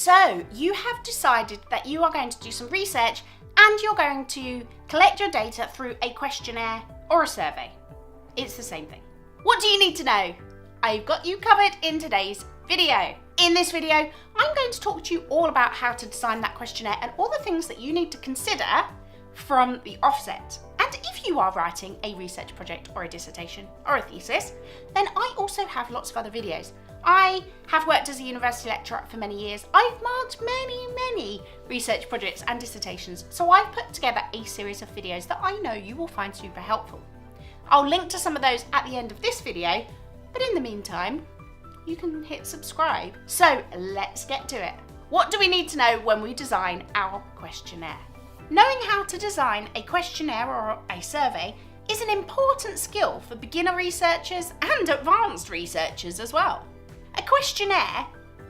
So you have decided that you are going to do some research and you're going to collect your data through a questionnaire or a survey. It's the same thing. What do you need to know? I've got you covered in today's video. In this video, I'm going to talk to you all about how to design that questionnaire and all the things that you need to consider from the offset. And if you are writing a research project or a dissertation or a thesis, then I also have lots of other videos. I have worked as a university lecturer for many years. I've marked many research projects and dissertations, so I've put together a series of videos that I know you will find super helpful. I'll link to some of those at the end of this video, but in the meantime, you can hit subscribe. So let's get to it. What do we need to know when we design our questionnaire? Knowing how to design a questionnaire or a survey is an important skill for beginner researchers and advanced researchers as well. A questionnaire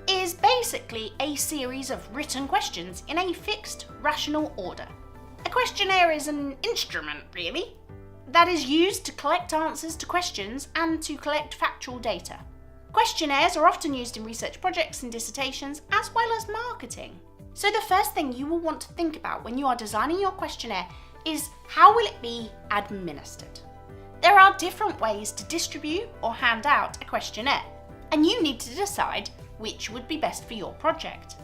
is basically a series of written questions in a fixed, rational order. A questionnaire is an instrument, really, that is used to collect answers to questions and to collect factual data. Questionnaires are often used in research projects and dissertations as well as marketing. So the first thing you will want to think about when you are designing your questionnaire is how will it be administered? There are different ways to distribute or hand out a questionnaire, and you need to decide which would be best for your project.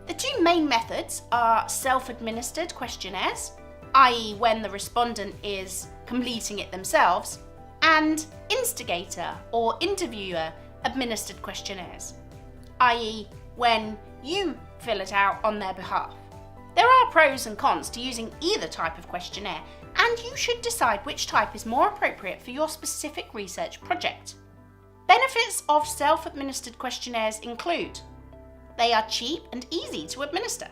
The two main methods are self-administered questionnaires, i.e. when the respondent is completing it themselves, and instigator or interviewer administered questionnaires, i.e. when you fill it out on their behalf. There are pros and cons to using either type of questionnaire, and you should decide which type is more appropriate for your specific research project. Benefits of self-administered questionnaires include: they are cheap and easy to administer.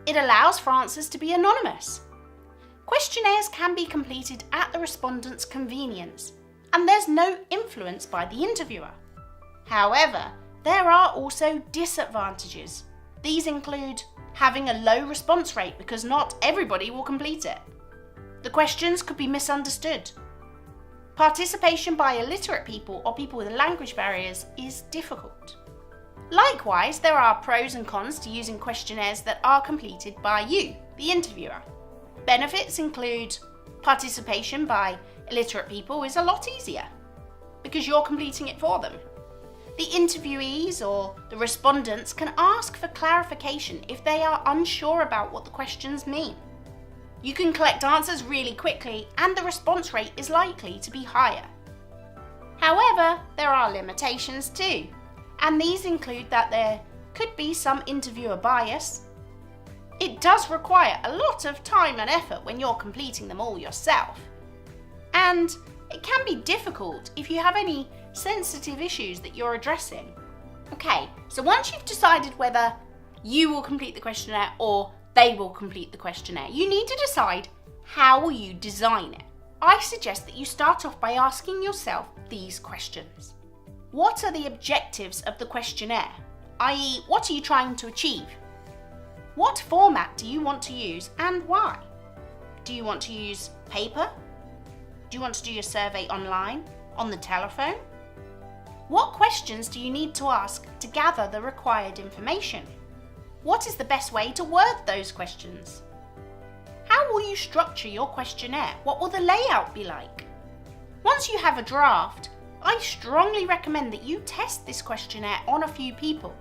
It allows for answers to be anonymous. Questionnaires can be completed at the respondent's convenience, and there's no influence by the interviewer. However, there are also disadvantages. These include having a low response rate because not everybody will complete it. The questions could be misunderstood. Participation by illiterate people or people with language barriers is difficult. Likewise, there are pros and cons to using questionnaires that are completed by you, the interviewer. Benefits include participation by illiterate people is a lot easier because you're completing it for them. The interviewees or the respondents can ask for clarification if they are unsure about what the questions mean. You can collect answers really quickly and the response rate is likely to be higher. However, there are limitations too, and these include that there could be some interviewer bias. It does require a lot of time and effort when you're completing them all yourself. And it can be difficult if you have any sensitive issues that you're addressing. Okay, so once you've decided whether you will complete the questionnaire or they will complete the questionnaire, you need to decide how will you design it. I suggest that you start off by asking yourself these questions. What are the objectives of the questionnaire? i.e., what are you trying to achieve? What format do you want to use and why? Do you want to use paper? Do you want to do your survey online, on the telephone? What questions do you need to ask to gather the required information? What is the best way to word those questions? How will you structure your questionnaire? What will the layout be like? Once you have a draft, I strongly recommend that you test this questionnaire on a few people.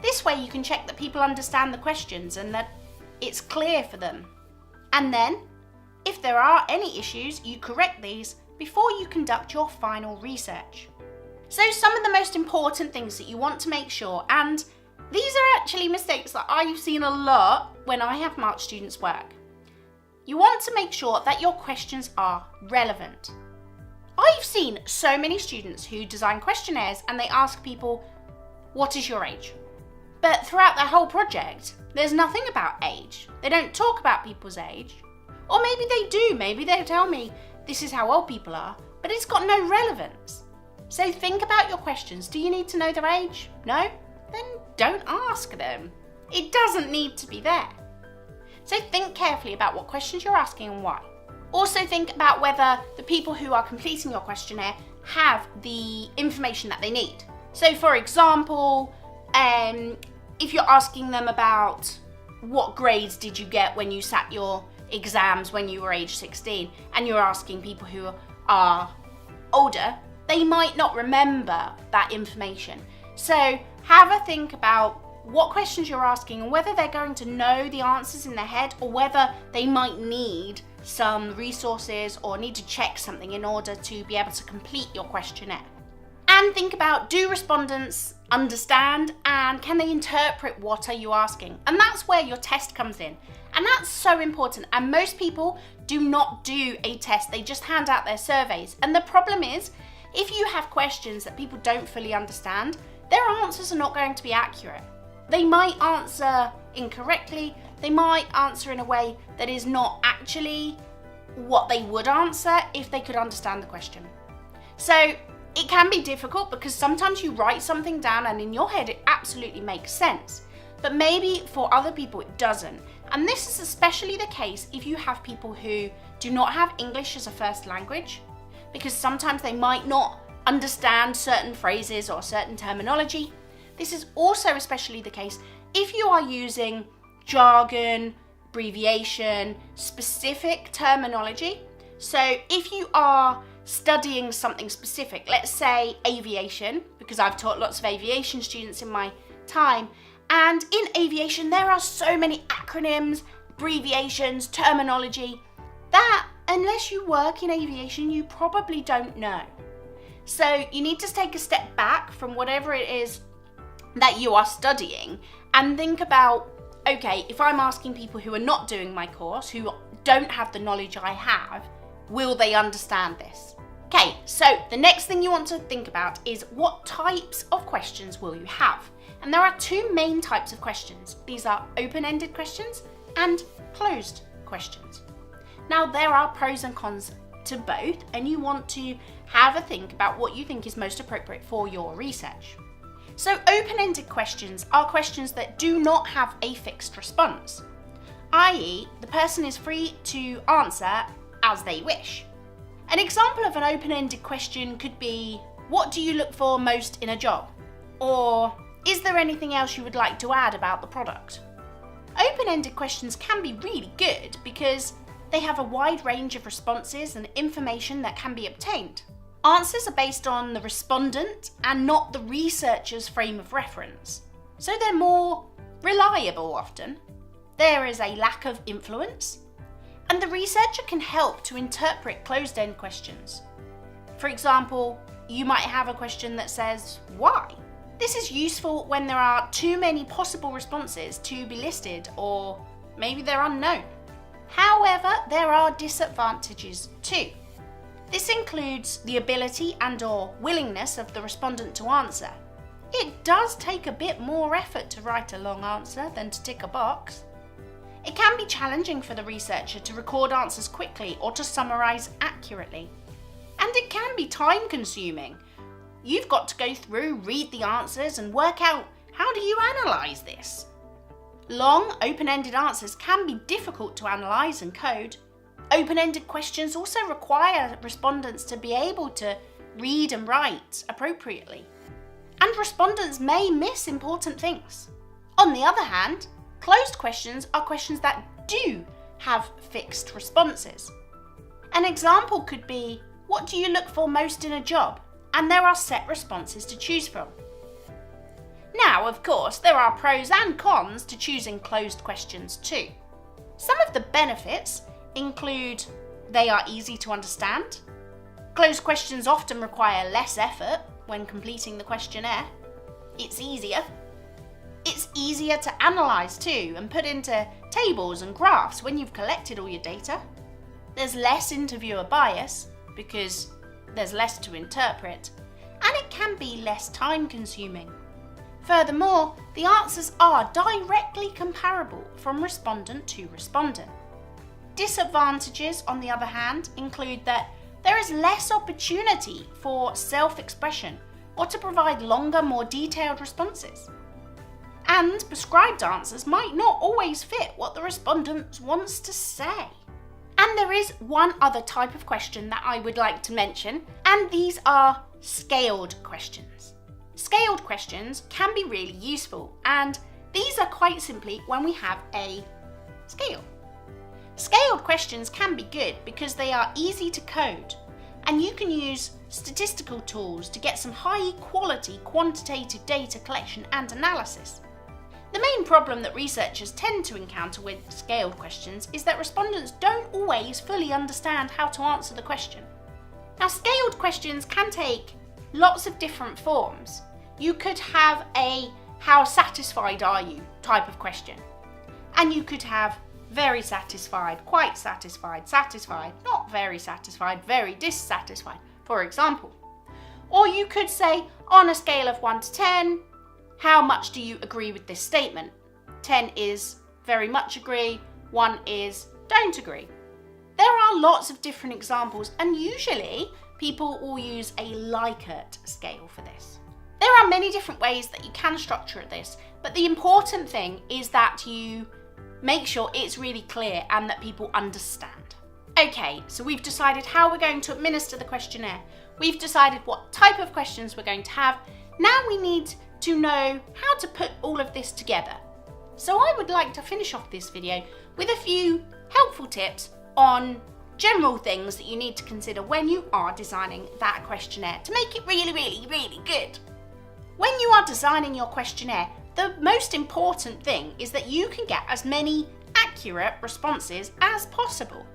This way you can check that people understand the questions and that it's clear for them. And then, if there are any issues, you correct these before you conduct your final research. So some of the most important things that you want to make sure, and these are actually mistakes that I've seen a lot when I have marked students' work. You want to make sure that your questions are relevant. I've seen so many students who design questionnaires and they ask people, what is your age? But throughout their whole project, there's nothing about age. They don't talk about people's age. Or maybe they do, maybe they tell me this is how old people are, but it's got no relevance. So think about your questions. Do you need to know their age? No? Then don't ask them. It doesn't need to be there. So think carefully about what questions you're asking and why. Also think about whether the people who are completing your questionnaire have the information that they need. So for example, if you're asking them about what grades did you get when you sat your exams when you were age 16, and you're asking people who are older, they might not remember that information. So have a think about what questions you're asking and whether they're going to know the answers in their head, or whether they might need some resources or need to check something in order to be able to complete your questionnaire. And think about, do respondents understand and can they interpret what are you asking? And that's where your test comes in. And that's so important. And most people do not do a test, they just hand out their surveys. And the problem is, if you have questions that people don't fully understand, their answers are not going to be accurate. They might answer incorrectly, they might answer in a way that is not actually what they would answer if they could understand the question. So it can be difficult because sometimes you write something down and in your head it absolutely makes sense, but maybe for other people it doesn't. And this is especially the case if you have people who do not have English as a first language, because sometimes they might not understand certain phrases or certain terminology. This is also especially the case if you are using jargon, abbreviation, specific terminology. So if you are studying something specific, let's say aviation, because I've taught lots of aviation students in my time, and in aviation there are so many acronyms, abbreviations, terminology that unless you work in aviation you probably don't know. So you need to take a step back from whatever it is that you are studying and think about, okay, if I'm asking people who are not doing my course, who don't have the knowledge I have, will they understand this? Okay, so the next thing you want to think about is what types of questions will you have? And there are two main types of questions. These are open-ended questions and closed questions. Now there are pros and cons to both, and you want to have a think about what you think is most appropriate for your research. So open-ended questions are questions that do not have a fixed response, i.e. the person is free to answer as they wish. An example of an open-ended question could be, what do you look for most in a job? Or, is there anything else you would like to add about the product? Open-ended questions can be really good because they have a wide range of responses and information that can be obtained. Answers are based on the respondent and not the researcher's frame of reference, so they're more reliable often. There is a lack of influence, and the researcher can help to interpret closed-end questions. For example, you might have a question that says, why? This is useful when there are too many possible responses to be listed, or maybe they're unknown. However, there are disadvantages too. This includes the ability and/or willingness of the respondent to answer. It does take a bit more effort to write a long answer than to tick a box. It can be challenging for the researcher to record answers quickly or to summarise accurately. And it can be time-consuming. You've got to go through, read the answers and work out, how do you analyse this? Long, open-ended answers can be difficult to analyse and code. Open-ended questions also require respondents to be able to read and write appropriately. And respondents may miss important things. On the other hand, closed questions are questions that do have fixed responses. An example could be, what do you look for most in a job? And there are set responses to choose from. Now, of course, there are pros and cons to choosing closed questions too. Some of the benefits include they are easy to understand. Closed questions often require less effort when completing the questionnaire. It's easier. It's easier to analyse too and put into tables and graphs when you've collected all your data. There's less interviewer bias because there's less to interpret, and it can be less time consuming. Furthermore, the answers are directly comparable from respondent to respondent. Disadvantages, on the other hand, include that there is less opportunity for self-expression or to provide longer, more detailed responses. And prescribed answers might not always fit what the respondent wants to say. And there is one other type of question that I would like to mention, and these are scaled questions. Scaled questions can be really useful, and These are quite simply when we have a scale. Scaled questions can be good because they are easy to code, and you can use statistical tools to get some high quality quantitative data collection and analysis. The main problem that researchers tend to encounter with scaled questions is that respondents don't always fully understand how to answer the question. Now, scaled questions can take lots of different forms. You could have a "how satisfied are you" type of question, and you could have very satisfied, quite satisfied, satisfied, not very satisfied, very dissatisfied, for example. Or you could say, on a scale of 1 to 10, how much do you agree with this statement? 10 is very much agree, 1 is don't agree. There are lots of different examples, and usually people will use a Likert scale for this. There are many different ways that you can structure this, but the important thing is that you make sure it's really clear and that people understand. Okay, so we've decided how we're going to administer the questionnaire. We've decided what type of questions we're going to have. Now we need to know how to put all of this together. So I would like to finish off this video with a few helpful tips on general things that you need to consider when you are designing that questionnaire to make it really, really, really good. When you are designing your questionnaire, the most important thing is that you can get as many accurate responses as possible.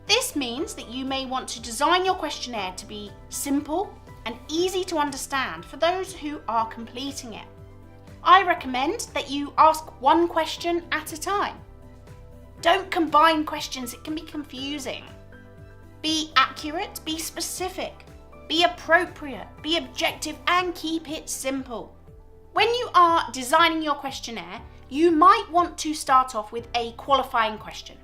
This means that you may want to design your questionnaire to be simple and easy to understand for those who are completing it. I recommend that you ask one question at a time. Don't combine questions, it can be confusing. Be accurate, be specific, be appropriate, be objective, and keep it simple. When you are designing your questionnaire, you might want to start off with a qualifying question.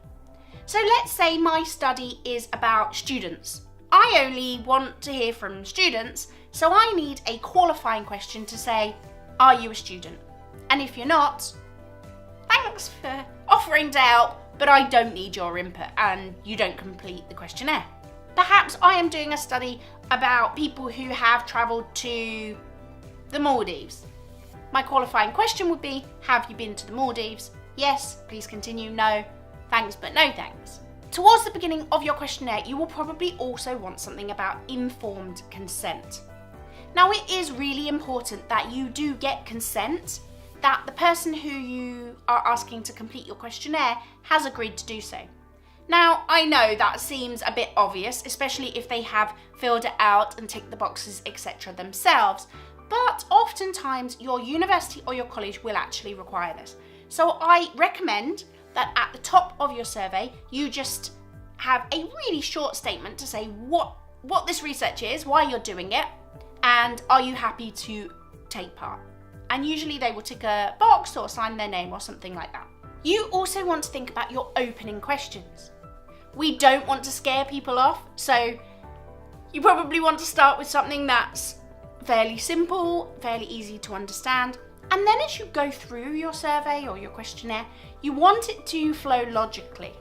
So let's say my study is about students. I only want to hear from students, so I need a qualifying question to say, are you a student? And if you're not, thanks for offering to help, but I don't need your input and you don't complete the questionnaire. Perhaps I am doing a study about people who have travelled to the Maldives. My qualifying question would be, have you been to the Maldives? Yes, please continue. No, thanks, but no thanks. Towards the beginning of your questionnaire, you will probably also want something about informed consent. Now, it is really important that you do get consent, that the person who you are asking to complete your questionnaire has agreed to do so. Now, I know that seems a bit obvious, especially if they have filled it out and ticked the boxes, etc. themselves, but oftentimes your university or your college will actually require this. So I recommend that at the top of your survey, you just have a really short statement to say what this research is, why you're doing it, and are you happy to take part? And usually they will tick a box or sign their name or something like that. You also want to think about your opening questions. We don't want to scare people off, so you probably want to start with something that's fairly simple, fairly easy to understand. And then as you go through your survey or your questionnaire, you want it to flow logically.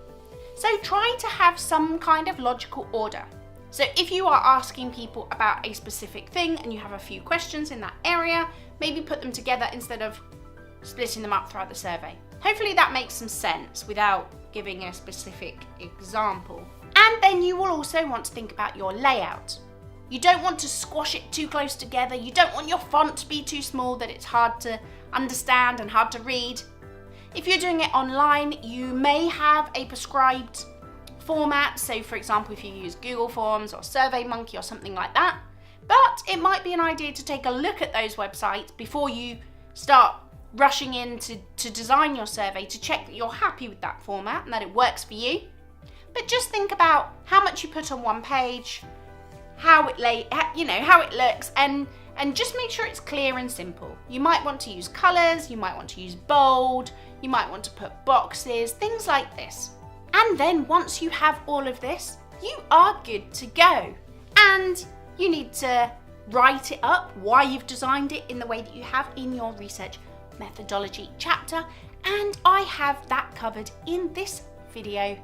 So try to have some kind of logical order. So if you are asking people about a specific thing and you have a few questions in that area, maybe put them together instead of splitting them up throughout the survey. Hopefully that makes some sense without giving a specific example. And then you will also want to think about your layout. You don't want to squash it too close together. You don't want your font to be too small that it's hard to understand and hard to read. If you're doing it online, you may have a prescribed format. So for example, if you use Google Forms or SurveyMonkey or something like that. But it might be an idea to take a look at those websites before you start rushing in to design your survey to check that you're happy with that format and that it works for you. But just think about how much you put on one page, how it looks, and just make sure it's clear and simple. You might want to use colours, you might want to use bold, you might want to put boxes, things like this. And then once you have all of this, you are good to go. And you need to write it up, why you've designed it in the way that you have in your research methodology chapter. And I have that covered in this video